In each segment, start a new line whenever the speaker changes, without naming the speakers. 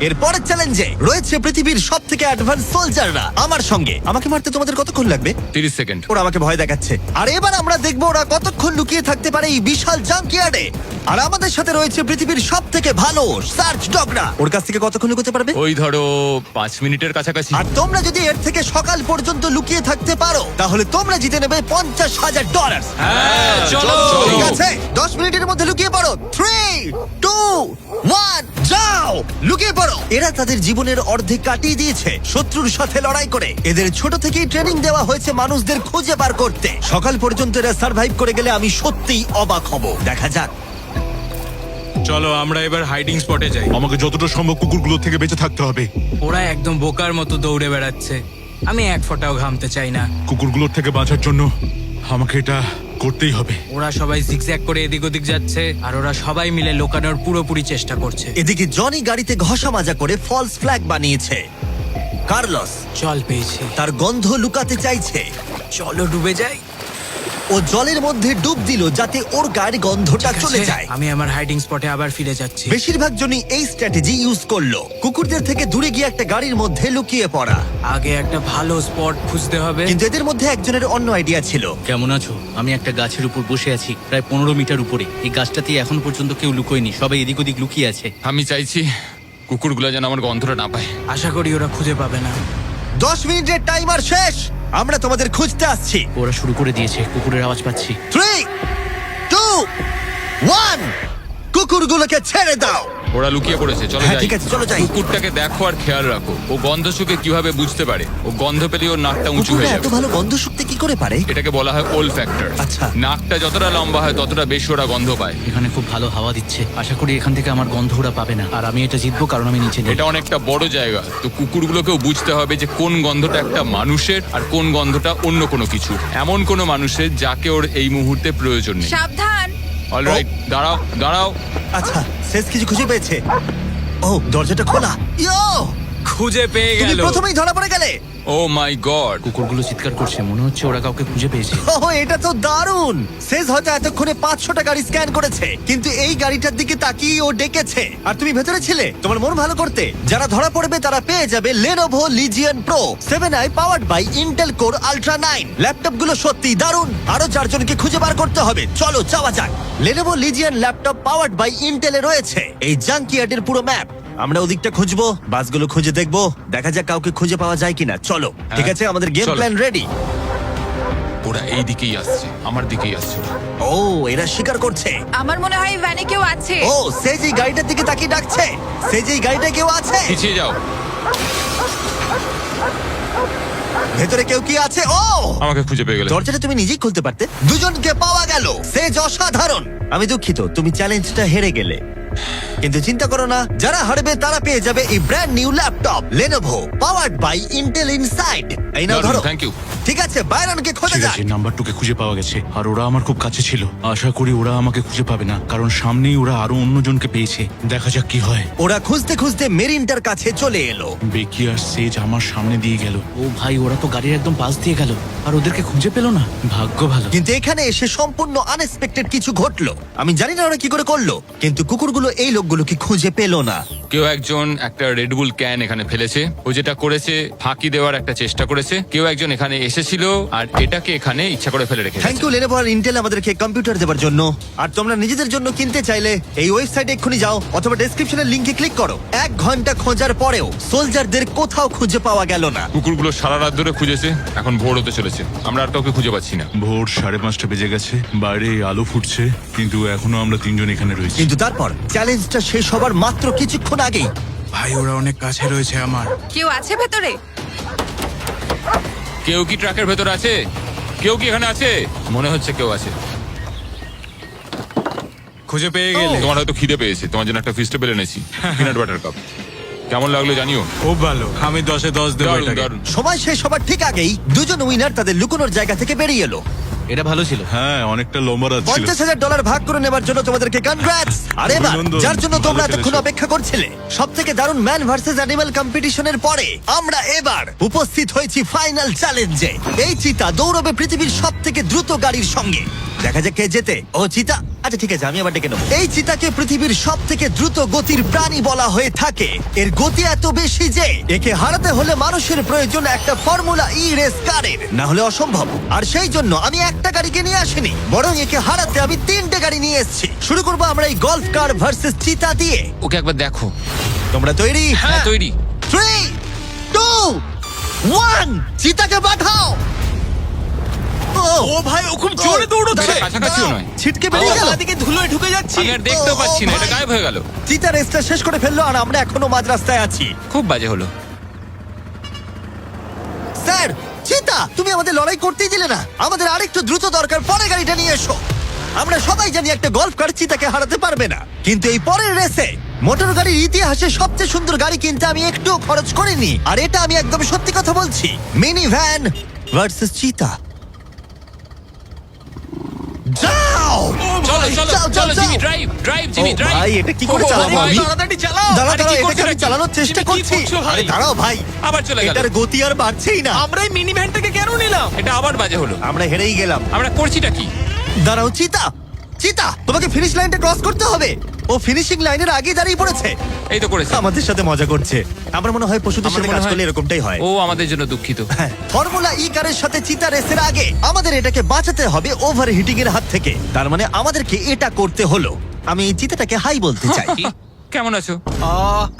এর পরের চ্যালেঞ্জে রয়েছে পৃথিবীর সব থেকে অ্যাডভান্স সোলজাররা আমার সঙ্গে। আমাকে মারতে তোমাদের কতক্ষণ লাগবে?
30 সেকেন্ড।
ওরা আমাকে ভয় দেখাচ্ছে। আর এবার আমরা দেখবো ওরা কতক্ষণ লুকিয়ে থাকতে পারে এই বিশাল জাঙ্কিয়ার্ডে। আর আমাদের সাথে রয়েছে পৃথিবীর সব থেকে ভালো সার্চ ডগরা। ওর কাছ থেকে কতক্ষণ লুকোতে পারবে?
ওই ধরো 5 মিনিটের কাছাকাছি।
আর তোমরা যদি এর থেকে সকাল পর্যন্ত লুকিয়ে থাকতে পারো তাহলে তোমরা জিতে নেবে $50,000।
হ্যাঁ, চলো।
ঠিক আছে, 10 মিনিটের মধ্যে লুকিয়ে পড়ো। 3, 2, 1, যাও লুকিয়ে পড়ো। এরা তাদের জীবনের অর্ধেক কাটিয়ে দিয়েছে শত্রুর সাথে লড়াই করে। এদের ছোট থেকেই ট্রেনিং দেওয়া হয়েছে মানুষদের খুঁজে বার করতে। সকাল পর্যন্ত এরা সার্ভাইভ করে গেলে আমি সত্যিই অবাক হব। দেখা যাক।
চলো আমরা এবার হাইডিং স্পটে যাই।
আমাকে যতটা সম্ভব কুকুরগুলো থেকে বেঁচে থাকতে হবে।
ওরা একদম বোকার মতো দৌড়ে বেড়াচ্ছে, আমি এক ফোঁটাও ঘামতে চাই না।
কুকুরগুলোর থেকে বাঁচার জন্য আমাকে এটা করতেই হবে।
ওরা সবাই জিগজ্যাগ করে এদিক ওদিক যাচ্ছে, আর ওরা সবাই মিলে লুকানোর পুরোপুরি চেষ্টা করছে।
এদিকে জনি গাড়িতে ঘষা মাজা করে ফলস ফ্ল্যাগ বানিয়েছে। কার্লোস
জল পেয়েছি,
তার গন্ধ লুকাতে চাইছে।
চলো ডুবে যাই।
ও জলের মধ্যে ডুব দিল যাতে ওর গায়ের গন্ধটা
ঠিক
চলে
আছে,
যায়।
আমি আমার হাইডিং স্পটে আবার ফিরে যাচ্ছি।
বেশিরভাগ জনই এই স্ট্র্যাটেজি ইউজ করলো, কুকুরদের থেকে দূরে গিয়ে একটা গাড়ির মধ্যে লুকিয়ে পড়া।
আগে একটা ভালো স্পট খুঁজতে হবে।
কিন্তু এদের মধ্যে একজনের অন্য আইডিয়া ছিল।
কেমন আছো? আমি একটা গাছের উপর বসে আছি, প্রায় 15 মিটার উপরে। এই গাছটাতে এখন পর্যন্ত কেউ লুকোয়নি, সবাই এদিক ওদিক লুকিয়ে আছে।
আমি চাইছি কুকুরগুলো যেন আমার গন্ধটা না পায়।
আশা করি ওরা খুঁজে পাবে না।
10 মিনিটের টাইমার শেষ, আমরা তোমাদের খুঁজতে আসছি।
ওরা শুরু করে দিয়েছে, কুকুরের আওয়াজ পাচ্ছি।
3, 2, 1, কুকুরগুলোকে ছেড়ে দাও।
ওরা লুকিয়ে পড়েছে, চলো
হ্যাঁ,
যাই।
ঠিক আছে, চলো যাই।
কুকুরটাকে দেখো আর খেয়াল রাখো, ও গন্ধ শুকে কিভাবে বুঝতে পারে। ও গন্ধ পেলে ওর নাকটা উঁচু
কুকুররা
হয়ে
এত
যাবে।
ভালো গন্ধ শুকতে কি করে পারে?
এটাকে বলা হয় ওল ফ্যাক্টর।
আচ্ছা।
নাকটা যতটা লম্বা হয় ততটা বেশি ওরা গন্ধ পায়।
এখানে খুব ভালো হাওয়া দিচ্ছে, আশা করি এখান থেকে আমার গন্ধ ওরা পাবে না। আর আমি এটা জিতবো কারণ আমি নিচে নেই।
এটা অনেকটা বড় জায়গা, তো কুকুরগুলোকেও বুঝতে হবে যে কোন গন্ধটা একটা মানুষের আর কোন গন্ধটা অন্য কোনো কিছু, এমন কোনো মানুষের যাকে ওর এই মুহূর্তে প্রয়োজন নেই।
সাবধান।
অলরাইট, দাঁড়াও দাঁড়াও।
আচ্ছা, শেষ কিছু খুঁজে পেয়েছে। ও, দরজাটা খোলা। ইয়ো,
খুঁজে পেয়ে
তুমি
গেল।
প্রথমেই ধরা পড়ে গেলে।
ও মাই গড।
কুকুরগুলো চিৎকার করছে, মনে হচ্ছে ওরা কাউকে খুঁজে পেয়েছে।
ওহ, এটা তো দারুণ। শেষ হয়তো এতক্ষণে 500টা গাড়ি স্ক্যান করেছে, কিন্তু এই গাড়িটার দিকে তাকিয়ে ও ডেকেছে। আর তুমি ভেতরে ছিলে তোমার মন ভালো করতে। যারা ধরা পড়বে তারা পেয়ে যাবে Lenovo Legion Pro 7i powered by Intel Core Ultra 9। ল্যাপটপগুলো সত্যিই দারুণ। আরো 4 জনকে খুঁজে বার করতে হবে। চলো যাওয়া যাক। Lenovo Legion laptop powered by Intel এ রয়েছে এই জাঙ্কিয়ার্ডের পুরো ম্যাপ। আমরা ওদিকটা খুঁজবো, বাসগুলো খুঁজে দেখবো, দেখা যাক কাউকে খুঁজে পাওয়া যায় কিনা। চলো, ঠিক আছে, আমাদের গেম
চলো।
Plan ready.
ওরা এই দিকেই আসছে, আমার দিকেই আসছে ওরা।
ও, এরা শিকার করছে।
আমার মনে হয় ভ্যানে কেউ আছে।
ও, সে যেই গাড়িটার দিকে তাকিয়ে ডাকছে, সে যেই গাড়িটা কেউ আছে।
পিছিয়ে যাও।
ভেতরে কেউ কি আছে? ও,
আমাকে খুঁজে পেয়ে গেলে।
দরজাটা তুমি নিজেই খুলতে পারতে। দুজনকে পাওয়া গেল, সে অসাধারণ। আমি দুঃখিত, তুমি চ্যালেঞ্জটা হেরে গেলে। কিন্তু চিন্তা করো না, যারা হারবে তারা পেয়ে যাবে এই brand new laptop Lenovo powered by Intel Inside। এই নাও ধরো।
Thank you.
ঠিক আছে, বাইরনকে খোঁজা
ঠিক
যাক।
আছে, নাম্বার 2 কে খুঁজে পাওয়া গেছে, আর ওরা আমার খুব কাছে ছিল। আশা করি ওরা আমাকে খুঁজে পাবে না, কারণ সামনেই ওরা আরো অন্যজনকে পেয়েছে। দেখা যাক কি হয়।
ওরা খুঁজতে খুঁজতে মেরিনটার কাছে চলে এলো।
বেকি আর সেজ আমার সামনে দিয়ে গেল।
ও ভাই, ওরা তো গাড়ির একদম পাশ দিয়ে গেল, আর ওদেরকে খুঁজে পেলো না। ভাগ্য ভালো।
কিন্তু এখানে এসে সম্পূর্ণ আনএক্সপেক্টেড কিছু ঘটলো। আমি জানি না ওরা কি করে করলো, কিন্তু কুকুরগুলো এই লোকগুলোকে খুঁজে পেলো না।
কেউ একজন একটা রেডবুল ক্যান এখানে ফেলেছে, ও যেটা করেছে ফাঁকি দেওয়ার একটা চেষ্টা করেছে। কেউ একজন এখানে এসেছিল আর এটাকে এখানে ইচ্ছা করে ফেলে রেখেছে।
থ্যাংক ইউ Lenovo আর Intel আমাদেরকে কম্পিউটার দেওয়ার জন্য। আর তোমরা নিজেদের জন্য কিনতে চাইলে এই ওয়েবসাইটে এক্ষুনি যাও অথবা ডেসক্রিপশনের লিংকে ক্লিক করো। 1 ঘন্টা খোঁজার পরেও সোলজারদের কোথাও খুঁজে পাওয়া গেল না।
কুকুরগুলো সারা রাত ধরে খুঁজেছে, এখন ভোর হতে চলেছে, আমরা আর কাউকে খুঁজে পাচ্ছি না।
ভোর 5:30 বেজে গেছে, বাইরে আলো ফুটছে, কিন্তু এখনো আমরা 3 জন এখানে রয়েছি।
কিন্তু তারপর চ্যালেঞ্জটা শেষ হবার মাত্র কিছুক্ষণ আগেই
ভাই ওরা অনেক কাছে রয়েছে আমার।
কেউ আছে ভেতরে?
কেউ কি ট্রাকের ভেতর আছে? কেউ কি এখানে আছে? মনে হচ্ছে কেউ আছে।
খুঁজে পেয়ে গেলে।
তোমার হয়তো খিদে পেয়েছে, তোমার জন্য একটা ফিস্টেবল এনেছি, পিনাট বাটার কাপ। কেমন লাগলো জানিও।
খুব ভালো, আমি 10-এ 10 দেবো
দারুণ
এটাকে।
দারুণ।
সময় শেষ হবার ঠিক আগেই দুজন উইনার তাদের লুকোনোর জায়গা থেকে বেরিয়ে এলো।
এটা ভালো ছিল।
হ্যাঁ, অনেকটা লম্বা রাত ছিল।
$50,000 ভাগ করে নেবার জন্য তোমাদেরকে কনগ্রাটস। আর এবার
অভিনন্দন,
যার জন্য তোমরা
ভালো
এতক্ষণ
খেলেছো।
অপেক্ষা করছিলে, সব থেকে দারুণ ম্যান ভার্সেস অ্যানিমাল কম্পিটিশনের পরে আমরা এবার উপস্থিত হয়েছি ফাইনাল চ্যালেঞ্জে। এই চিতা দৌড়বে পৃথিবীর সব থেকে দ্রুত গাড়ির সঙ্গে। দেখা যাক কে জেতে। ও চিতা, আচ্ছা ঠিক আছে, আমি আবার ডেকে নেবো। এই চিতাকে পৃথিবীর সব থেকে দ্রুত গতির প্রাণী বলা হয়ে থাকে। এর গতি এত বেশি যে একে হারাতে হলে মানুষের প্রয়োজন একটা ফর্মুলা ই রেস কারের, না হলে অসম্ভব। আর সেই জন্য আমি একটা গাড়িকে নিয়ে আসিনি, বরং একে হারাতে আমি 3টে গাড়ি নিয়ে এসেছি। শুরু করবো আমরা এই গল্ফ কার ভার্সেস চিতা দিয়ে।
ওকে একবার দেখো।
তোমরা তৈরি?
হ্যাঁ তৈরি।
3, 2, 1, চিতাকে পাঠাও।
ও ভাই, ও খুব জোরে দৌড়চ্ছে।
দাঁড়াও,
কাছাকাছিও
দাঁড়াও,
নয়।
ছিটকে বেরিয়ে গেল।
দিকে ধুলোয় ঢুকে যাচ্ছি।
আমি আর দেখতেও
ও,
পাচ্ছি না, এটা
ভাই।
গায়েব হয়ে গেল।
চিতা রেসটা শেষ করে ফেললো আর আমরা এখনো মাঝ রাস্তায় আছি।
খুব বাজে হলো।
স্যার, চিতা, তুমি আমাদের লড়াই করতেই দিলে না। আমাদের আরেকটু দ্রুত দরকার, পরে গাড়িটা নিয়ে এসো। আমরা সবাই জানি একটা গল্ফ কার চিতাকে হারাতে পারবে না, কিন্তু এই পরের রেসে মোটর গাড়ির ইতিহাসে সবচেয়ে সুন্দর গাড়ি কিনতে আমি একটু খরচ করিনি। আর এটা আমি একদম সত্যি কথা বলছি। মিনি ভ্যান ভার্সেস চিতা। যাও!
চলো চলো
যাও,
চলো
যাও,
জিমি,
যাও।
ড্রাইভ ড্রাইভ জিমি,
ও
ড্রাইভ।
ভাই, এটা কি করে
ও
চালাবো
ভাই,
আমি?
তাড়াতাড়ি চালাও।
দাঁড়াও,
আরে কি
দাঁড়াও,
করছো
এটাকে আমি
নাকি?
চালানোর চেষ্টা
তুমি কি
করছি।
করছো ভাই?
আরে দাঁড়াও ভাই,
আবার চলে গেল।
এটার গতি আর বাড়ছেই না।
আমরা এই মিনি ভ্যানটাকে কেন নিলাম?
এটা আবার বাজে হলো।
আমরা হেরেই গেলাম।
আমরা করছিটা কি?
দাঁড়াও চিতা, চিতা, তোমাকে ফিনিশ লাইনটা ক্রস করতে হবে। ও ফিনিশিং লাইনের আগে দাঁড়িয়ে পড়েছে।
এই তো করেছে।
আমাদের সাথে মজা করছে। আমার মনে হয় পশুদের
আমার
সাথে
মনে
কাজ
হয়-
করলে এরকমটাই হয়।
ও আমাদের জন্য দুঃখিত।
হ্যাঁ, ফর্মুলা ই কারের সাথে চিতা রেসের আগে আমাদের এটাকে বাঁচাতে হবে ওভার হিটিং এর হাত থেকে। তার মানে আমাদেরকে এটা করতে হলো। আমি এই চিতাটাকে হাই বলতে চাই।
কেমন আছো?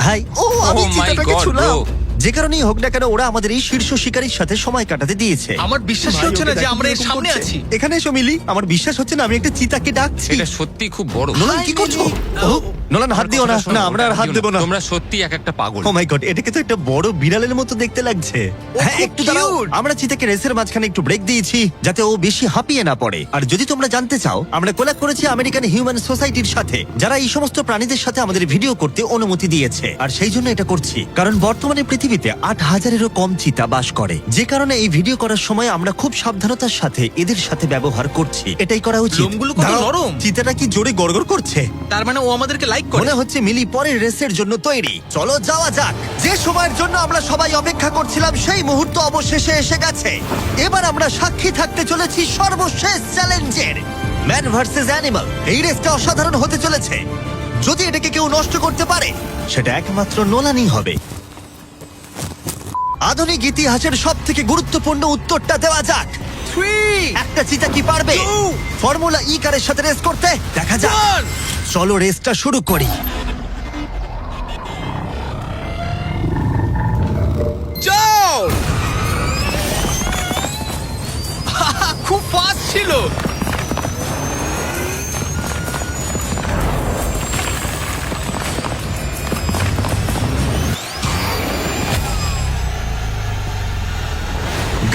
হাই। ও, আমি
Oh my
চিতাটাকে
God,
ছুঁলাম।
bro.
যে কারণেই হোক না কেন, ওরা আমাদের এই শীর্ষ শিকারীর সাথে সময় কাটাতে দিয়েছে।
আমার বিশ্বাসই
ভাই,
হচ্ছে
ওকে
না যে
দেখো
আমরা এর
কিরকম
সামনে
করছে।
আছি।
এখানে এসো মিলি, আমার বিশ্বাস হচ্ছে না আমি একটা চিতাকে ডাকছি।
এটা সত্যি খুব বড়।
নোলান কি করছো? ও, নোলান হাত দিও না। না, আমরা আর হাত দেবো না।
তোমরা সত্যি এক একটা পাগল।
ও মাই গড, এটাকে তো একটা বড় বিড়ালের মতো দেখতে লাগছে। হ্যাঁ,
খুব
একটু দাঁড়াও।
cute।
আমরা চিতাকে রেসের মাঝখানে একটু ব্রেক দিয়েছি যাতে ও বেশি হাঁপিয়ে না পড়ে। আর যদি তোমরা জানতে চাও, আমরা কোলাব করেছি আমেরিকান হিউম্যান সোসাইটির সাথে, যারা এই সমস্ত প্রাণীদের সাথে আমাদের ভিডিও করতে অনুমতি দিয়েছে। আর সেই জন্য এটা করছি কারণ বর্তমানে পৃথিবীতে 8,000-এরও কম চিতা বাস করে। যে কারণে এই ভিডিও করার সময় আমরা খুব সাবধানতার সাথে এদের সাথে ব্যবহার করছি। এটাই করা উচিত।
লোমগুলো কত
দাঁড়াও,
নরম।
চিতাটা কি জোরে গড়গড় করছে।
তার মানে ও আমাদেরকে লাইক করে।
মনে হচ্ছে মিলি পরের রেসের জন্য তৈরি। চলো যাওয়া যাক। যে সময়ের জন্য আমরা সবাই অপেক্ষা করছিলাম সেই মুহূর্ত অবশেষে এসে গেছে। এবার আমরা সাক্ষী থাকতে চলেছি সর্বশেষ চ্যালেঞ্জের, ম্যান ভার্সেস অ্যানিমাল। এই রেসটা অসাধারণ হতে চলেছে। যদি এটাকে কেউ নষ্ট করতে পারে, সেটা একমাত্র নোলানই হবে। আধুনিক ইতিহাসের সব থেকে গুরুত্বপূর্ণ উত্তরটা দেওয়া যাক।
3,
একটা চিতা কি পারবে
2,
ফর্মুলা ই কারের সাথে রেস করতে? দেখা যাক।
1।
চলো রেসটা শুরু করি।
যাও। খুব ফাস্ট ছিল।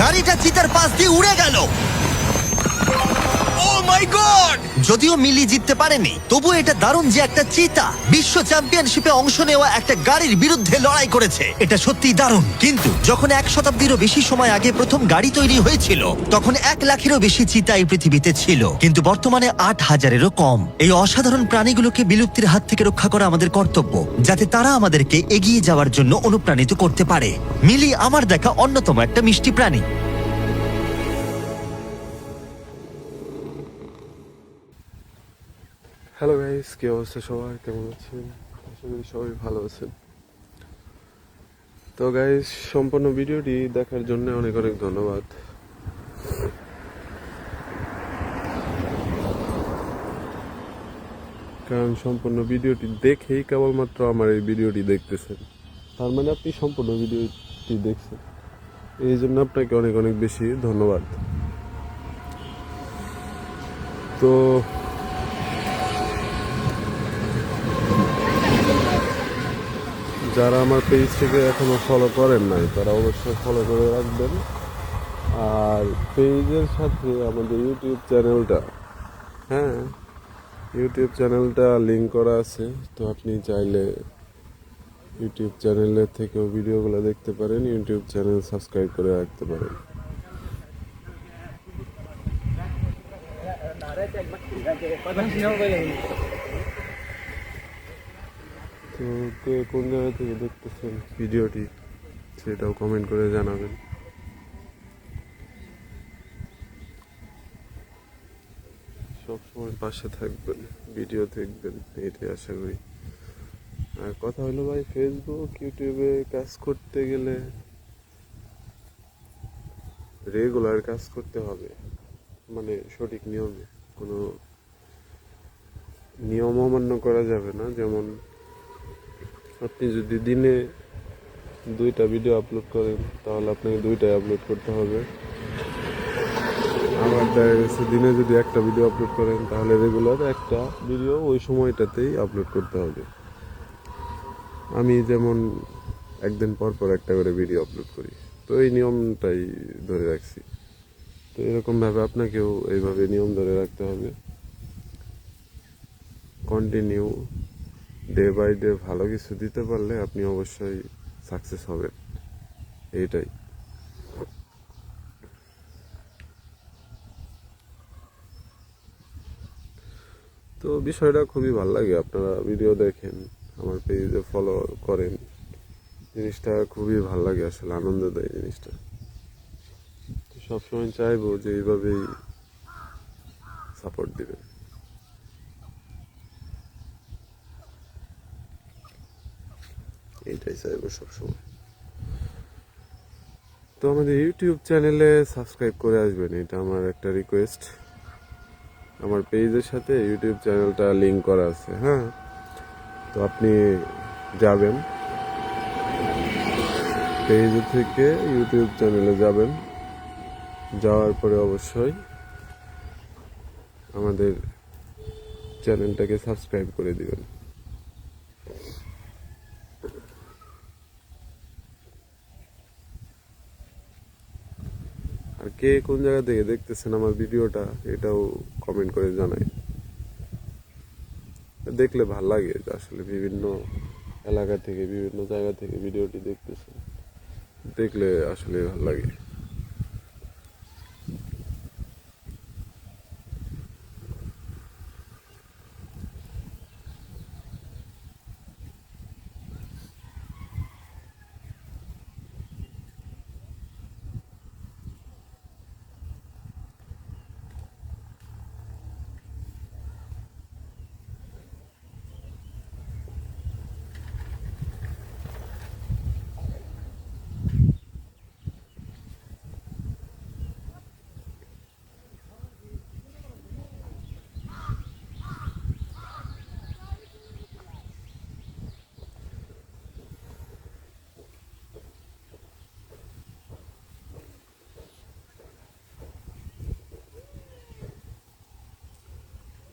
গাড়িটা চিতার পাশ দিয়ে উড়ে গেল।
ও মাই গড।
যদিও মিলি জিততে পারেনি, তবু এটা দারুণ যে একটা চিতা বিশ্ব চ্যাম্পিয়নশিপে অংশ নেওয়া একটা গাড়ির বিরুদ্ধে লড়াই করেছে। এটা সত্যিই দারুণ। কিন্তু যখন 1 শতাব্দীরও বেশি সময় আগে প্রথম গাড়ি তৈরি হয়েছিল, তখন 1 লাখেরও বেশি চিতা এই পৃথিবীতে ছিল, কিন্তু বর্তমানে 8,000-এরও কম। এই অসাধারণ প্রাণীগুলোকে বিলুপ্তির হাত থেকে রক্ষা করা আমাদের কর্তব্য, যাতে তারা আমাদেরকে এগিয়ে যাওয়ার জন্য অনুপ্রাণিত করতে পারে। মিলি আমার দেখা অন্যতম একটা মিষ্টি প্রাণী।
হ্যালো গাইস, কি অবস্থা সবার? কেমন আছেন? আশা করি সবাই ভালো আছেন। তো গাইস, সম্পূর্ণ ভিডিওটি দেখার জন্য অনেক অনেক ধন্যবাদ। কারণ সম্পূর্ণ ভিডিওটি দেখেই কেবলমাত্র আমার এই ভিডিওটি দেখতেছেন, তার মানে আপনি সম্পূর্ণ ভিডিওটি দেখছেন। এই জন্য আপনাকে অনেক অনেক বেশি ধন্যবাদ। তো যারা আমার পেজটিকে এখনো ফলো করেন নাই, তারা অবশ্যই ফলো করে রাখবেন। আর পেজের সাথে আমাদের ইউটিউব চ্যানেলটা, হ্যাঁ, ইউটিউব চ্যানেলটা লিঙ্ক করা আছে। তো আপনি চাইলে ইউটিউব চ্যানেলের থেকেও ভিডিওগুলো দেখতে পারেন, ইউটিউব চ্যানেল সাবস্ক্রাইব করে রাখতে পারেন। তো কে কোন জায়গা থেকে দেখতেছেন ভিডিওটি, সেটাও কমেন্ট করে জানাবেন। সবসময় পাশে থাকবেন, ভিডিও দেখবেন, এটাই আশা করি। আর কথা হলো ভাই, ফেসবুক ইউটিউবে কাজ করতে গেলে রেগুলার কাজ করতে হবে, মানে সঠিক নিয়মে। কোনো নিয়ম অমান্য করা যাবে না। যেমন আপনি যদি দিনে 2টা ভিডিও আপলোড করেন, তাহলে আপনাকে 2টাই আপলোড করতে হবে। আবার দেখা গেছে দিনে যদি 1টা ভিডিও আপলোড করেন, তাহলে রেগুলার 1টা ভিডিও ওই সময়টাতেই আপলোড করতে হবে। আমি যেমন একদিন পর পর 1টা করে ভিডিও আপলোড করি, তো এই নিয়মটাই ধরে রাখছি। তো এরকমভাবে আপনাকেও এইভাবে নিয়ম ধরে রাখতে হবে। কন্টিনিউ ডে বাই ডে ভালো কিছু দিতে পারলে আপনি অবশ্যই সাকসেস হবেন, এইটাই। তো বিষয়টা খুবই ভালো লাগে, আপনারা ভিডিও দেখেন, আমার পেজে ফলো করেন, জিনিসটা খুবই ভালো লাগে, আসলে আনন্দ দেয় জিনিসটা। তো সবসময় চাইবো যে এইভাবেই সাপোর্ট দিবেন। এইটাই চাইবো সবসময়। তো আমাদের ইউটিউব চ্যানেলে সাবস্ক্রাইব করে আসবেন, এটা আমার একটা রিকোয়েস্ট। আমার পেজের সাথে ইউটিউব চ্যানেলটা লিংক করা আছে, হ্যাঁ। তো আপনি যাবেন, পেজ থেকে ইউটিউব চ্যানেলে যাবেন, যাওয়ার পরে অবশ্যই আমাদের চ্যানেলটাকে সাবস্ক্রাইব করে দিবেন। আর কে কোন জায়গা থেকে দেখতেছেন আমার ভিডিওটা, এটাও কমেন্ট করে জানাই। দেখলে ভাল লাগে যে আসলে বিভিন্ন এলাকা থেকে, বিভিন্ন জায়গা থেকে ভিডিওটি দেখতেছেন, দেখলে আসলে ভাল লাগে।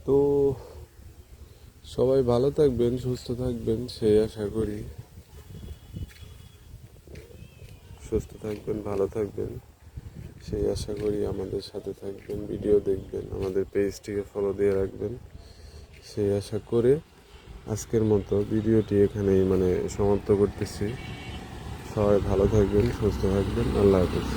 তো সবাই ভালো থাকবেন, সুস্থ থাকবেন, সেই আশা করি। সুস্থ থাকবেন, ভালো থাকবেন, সেই আশা করি। আমাদের সাথে থাকবেন, ভিডিও দেখবেন, আমাদের পেজটিকে ফলো দিয়ে রাখবেন, সেই আশা করে আজকের মতো ভিডিওটি এখানেই সমাপ্ত করতেছি। সবাই ভালো থাকবেন, সুস্থ থাকবেন, আল্লাহ হাফেজ।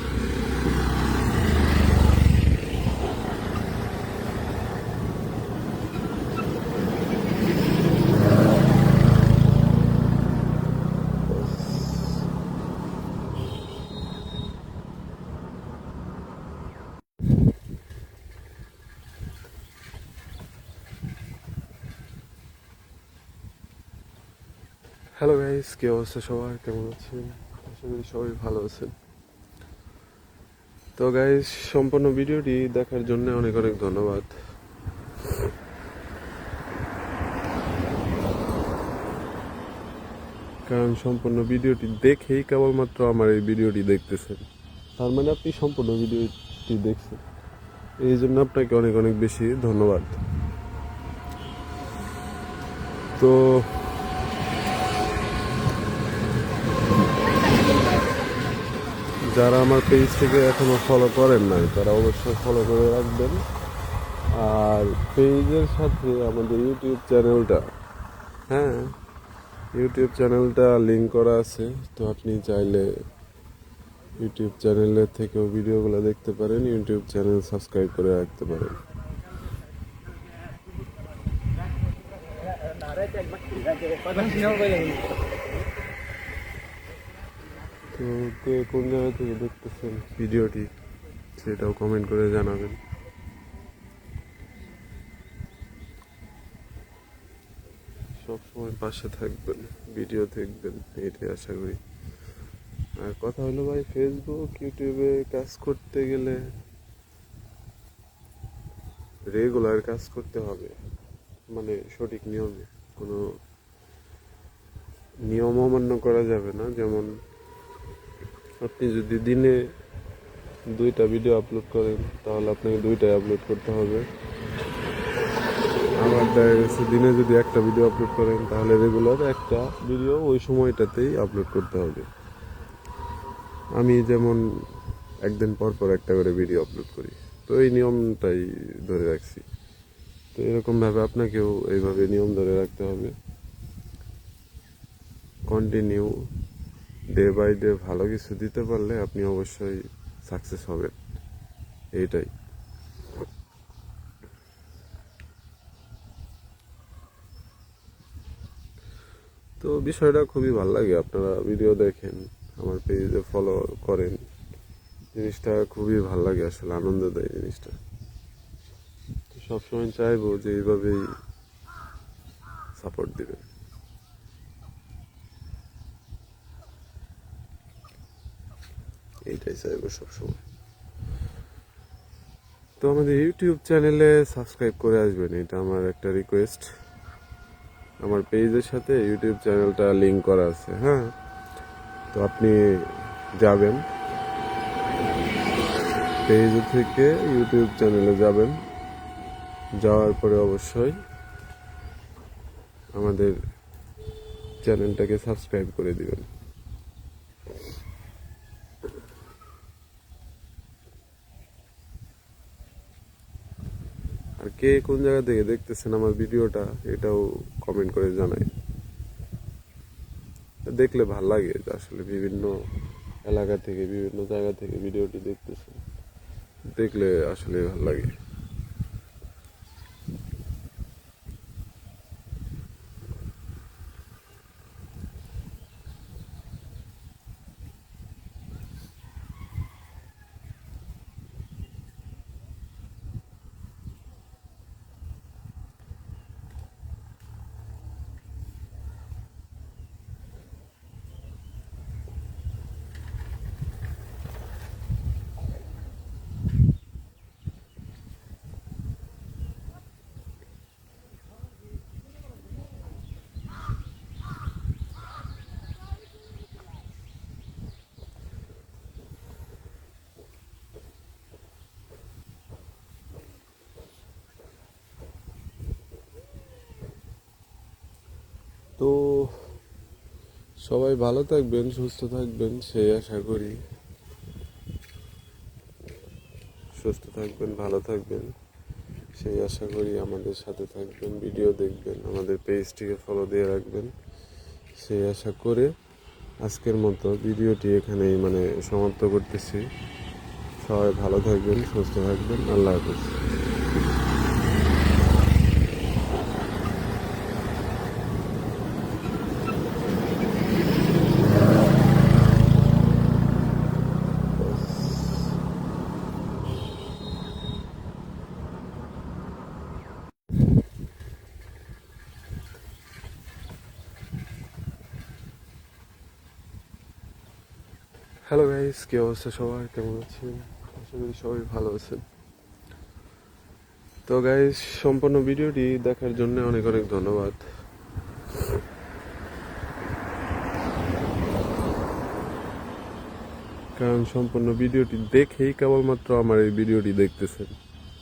হ্যালো গাইস, কি অবস্থা সবার, কেমন আছেন? আশা করি সবাই ভালো আছেন। তো গাইস, সম্পূর্ণ ভিডিওটি দেখার জন্য অনেক অনেক ধন্যবাদ। কারণ সম্পূর্ণ ভিডিওটি দেখেই কেবলমাত্র আমার এই ভিডিওটি দেখতেছেন, তার মানে আপনি সম্পূর্ণ ভিডিওটি দেখছেন, এই জন্য আপনাকে অনেক অনেক বেশি ধন্যবাদ। তো যারা আমার পেজ থেকে এখনো ফলো করেন নাই, তারা অবশ্যই ফলো করে রাখবেন। আর পেজের সাথে আমাদের ইউটিউব চ্যানেলটা, হ্যাঁ, ইউটিউব চ্যানেলটা লিংক করা আছে। তো আপনি চাইলে ইউটিউব চ্যানেলের থেকেও ভিডিওগুলো দেখতে পারেন, ইউটিউব চ্যানেল সাবস্ক্রাইব করে রাখতে পারেন। তো কে কোন জায়গা থেকে দেখতেছেন ভিডিওটি, সেটাও কমেন্ট করে জানাবেন। সবসময় পাশে থাকবেন, ভিডিও দেখবেন, এটাই আশা করি। আর কথা হলো ভাই, ফেসবুক ইউটিউবে কাজ করতে গেলে রেগুলার কাজ করতে হবে, মানে সঠিক নিয়মে। কোনো নিয়ম অমান্য করা যাবে না। যেমন আপনি যদি দিনে 2টা ভিডিও আপলোড করেন, তাহলে আপনাকে 2টাই আপলোড করতে হবে। আমার দেখা গেছে দিনে যদি 1টা ভিডিও আপলোড করেন, তাহলে রেগুলার 1টা ভিডিও ওই সময়টাতেই আপলোড করতে হবে। আমি যেমন একদিন পর পর 1টা করে ভিডিও আপলোড করি, তো এই নিয়মটাই ধরে রাখছি। তো এরকমভাবে আপনাকেও এইভাবে নিয়ম ধরে রাখতে হবে। কন্টিনিউ ডে বাই ডে ভালো কিছু দিতে পারলে আপনি অবশ্যই সাকসেস হবেন, এইটাই। তো বিষয়টা খুবই ভালো লাগে, আপনারা ভিডিও দেখেন, আমার পেজে ফলো করেন, জিনিসটা খুবই ভালো লাগে, আসলে আনন্দ দেয় জিনিসটা। তো সবসময় চাইবো যে এইভাবেই সাপোর্ট দিবেন। এইটাই চাইবো সবসময়। তো আমাদের ইউটিউব চ্যানেলে সাবস্ক্রাইব করে আসবেন, এটা আমার একটা রিকোয়েস্ট। আমার পেজের সাথে ইউটিউব চ্যানেলটা লিংক করা আছে, হ্যাঁ। তো আপনি যাবেন, পেজ থেকে ইউটিউব চ্যানেলে যাবেন, যাওয়ার পরে অবশ্যই আমাদের চ্যানেলটাকে সাবস্ক্রাইব করে দিবেন। আর কে কোন জায়গা থেকে দেখতেছেন আমার ভিডিওটা, এটাও কমেন্ট করে জানাই। দেখলে ভাল লাগে যে আসলে বিভিন্ন এলাকা থেকে, বিভিন্ন জায়গা থেকে ভিডিওটি দেখতেছেন, দেখলে আসলে ভাল লাগে। তো সবাই ভালো থাকবেন, সুস্থ থাকবেন, সেই আশা করি। সুস্থ থাকবেন, ভালো থাকবেন, সেই আশা করি। আমাদের সাথে থাকবেন, ভিডিও দেখবেন, আমাদের পেজটিকে ফলো দিয়ে রাখবেন, সেই আশা করে আজকের মতো ভিডিওটি এখানেই সমাপ্ত করতেছি। সবাই ভালো থাকবেন, সুস্থ থাকবেন, আল্লাহ হাফেজ। হ্যালো গাইস, কি অবস্থা সবার, কেমন আছেন? আশা করি সবাই ভালো আছেন। তো গাইস, সম্পূর্ণ ভিডিওটি দেখার জন্য অনেক অনেক ধন্যবাদ। কারণ সম্পূর্ণ ভিডিওটি দেখেই কেবলমাত্র আমার এই ভিডিওটি দেখতেছেন,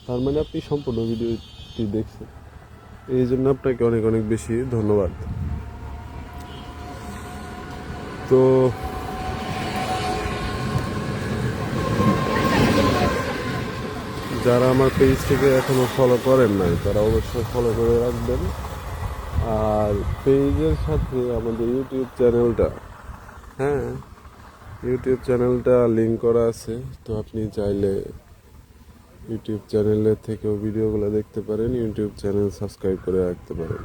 তার মানে আপনি সম্পূর্ণ ভিডিওটি দেখছেন, এই জন্য আপনাকে অনেক অনেক বেশি ধন্যবাদ। তো যারা আমার পেজটিকে এখনো ফলো করেন নাই, তারা অবশ্যই ফলো করে রাখবেন। আর পেজের সাথে আমাদের ইউটিউব চ্যানেলটা, হ্যাঁ, ইউটিউব চ্যানেলটা লিংক করা আছে। তো আপনি চাইলে ইউটিউব চ্যানেলের থেকেও ভিডিওগুলো দেখতে পারেন, ইউটিউব চ্যানেল সাবস্ক্রাইব করে রাখতে পারেন।